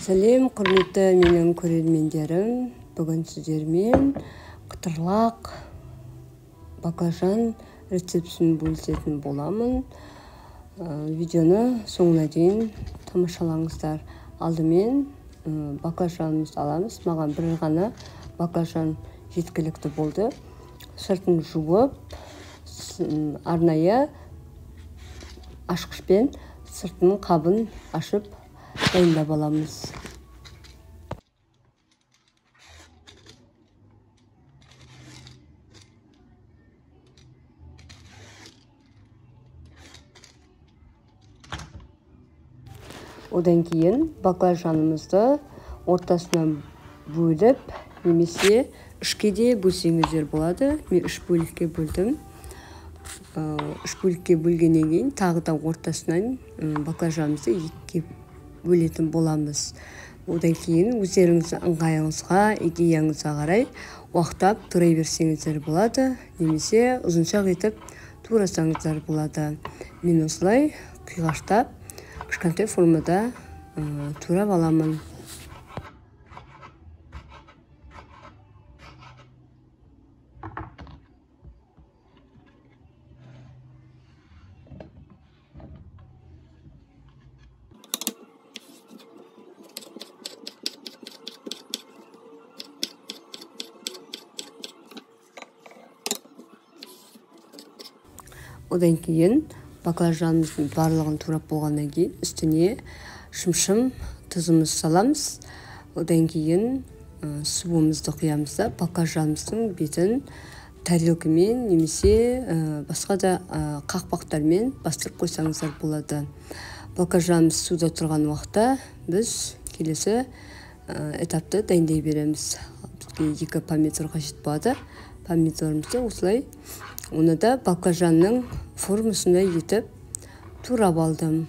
Сәлем, құрметті менің көрермендерім. Бүгін сіздермен қытырлақ баклажан рецептісін бөлісетін боламын. Видеоны соңына дейін тамашалаңыздар. Алдымен баклажанымызды аламыз. Маған бір ғана баклажан жеткілікті болды. Сыртын жуып, арнайы ашқышпен сыртының қабын ашып дайындап аламыз. Одан кейін баклажанымызды ортасынан бөліп, немесе үшке де бөлсеңіздер болады. Мен үш бөлікке бөлдім. Үш бөлікке бөлгеннен кейін тағы да ортасынан баклажанымызды екіге бөлетін боламыз. Одан кейін өздеріңіздің ыңғайыңызға, идеяңызға қарай уақыттап тура берсеңіздер болады, немесе ұзыншақ етіп турасаңыздар болады. Мен осылай қиғаштап кішкентай формада турап аламын. Одан кейін баклажанымыздың барлығын турап болғаннан кейін үстіне шымшым тұзымыз саламыз. Одан кейін суымызды құямыз да баклажанымыздың бетін тарелкамен немесе басқа да қақпақтармен бастырып қойсаңыздар болады. Баклажанымыз суда тұрған уақытта біз келесі этапты дайындай береміз. Бізге 2 помидор қажет болады. Помидорымызды осылай оны да баклажанның формасында етіп турап алдым.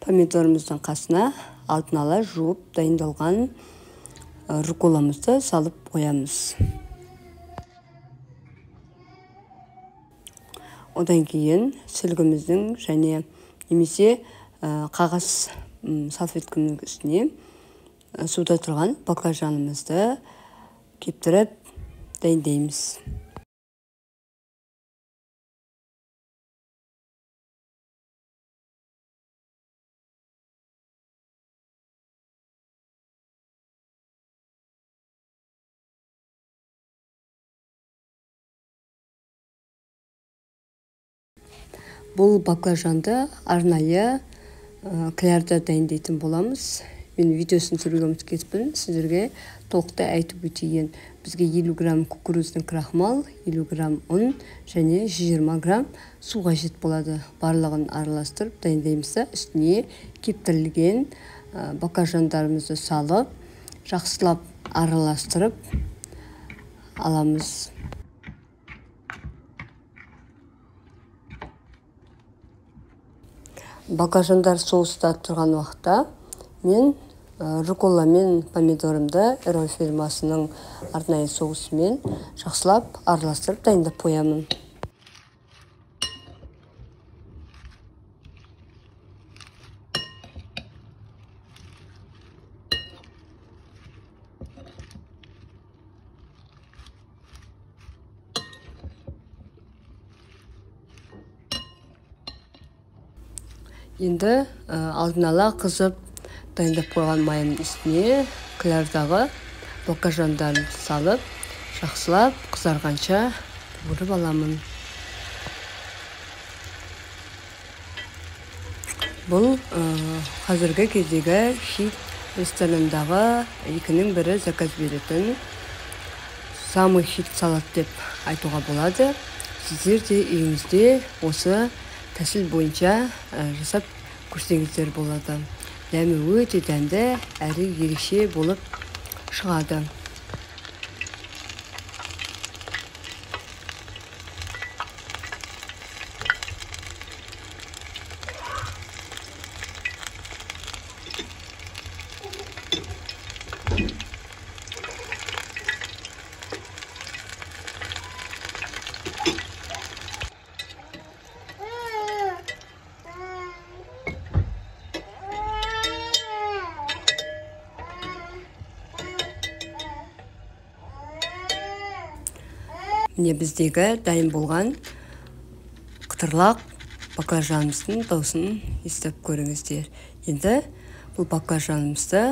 Помидорымыздың қасына алдын ала жуып дайындалған рукколамызды салып қоямыз. Одан кейін сүлгіміздің және немесе қағаз салфетканың үстіне суда тұрған баклажанымызды кептіріп дайындаймыз. Бұл баклажанды арнайы клярда дайындайтын боламыз. Мен видеосын түсіруге ұмытып кетіппін. Сіздерге толықтай айтып өтейін. Бізге 50 грамм кукурузный крахмал, 50 грамм ұн және 120 грамм су қажет болады. Барлығын араластырып дайындаймыз да үстіне кептірілген баклажандарымызды салып, жақсылап араластырып аламыз. Баклажандар соуста тұрған уақытта мен руккола мен помидорымды Эрой фирмасының арнайы соусымен жақсылап араластырып дайындап қоямын. Енді алдын ала қызып дайындап қойған майымның үстіне клярдағы баклажандарын салып, жақсылап қызарғанша қуырып аламын. Бұл қазіргі кездегі хит ресторандағы екінің бірі заказ беретін самый хит салат деп айтуға болады. Сіздер де үйіңізде осы тәсіл бойынша жасап көрсеңіздер болады. Дәмі өте дәмді әрі ерекше болып шығады. Міне біздегі дайын болған қытырлақ баклажанымыздың даусын естіп көріңіздер. Енді бұл баклажанымызды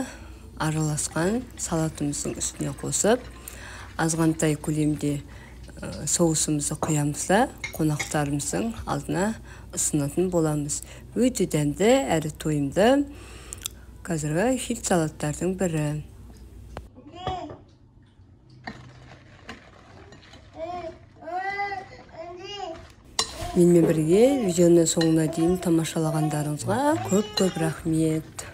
араласқан салатымыздың үстіне қосып, азғантай көлемде соусымызды құямыз да қонақтарымыздың алдына ұсынатын боламыз. Өте дәмді әрі тойымды қазіргі хит салаттардың бірі. Менімен бірге видеоны соңына дейін тамашалағандарыңызға көп рахмет.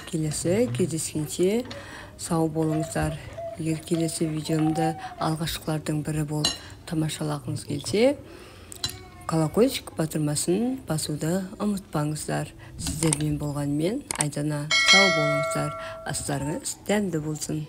Келесі кездескенше сау болыңыздар. Егер келесі видеомды алғашқылардың бірі болып тамашалағыңыз келсе, колокольчик батырмасын басуды ұмытпаңыздар. Сіздермен болғанмен Айдана, сау болыңыздар. Астарыңыз дәмді болсын.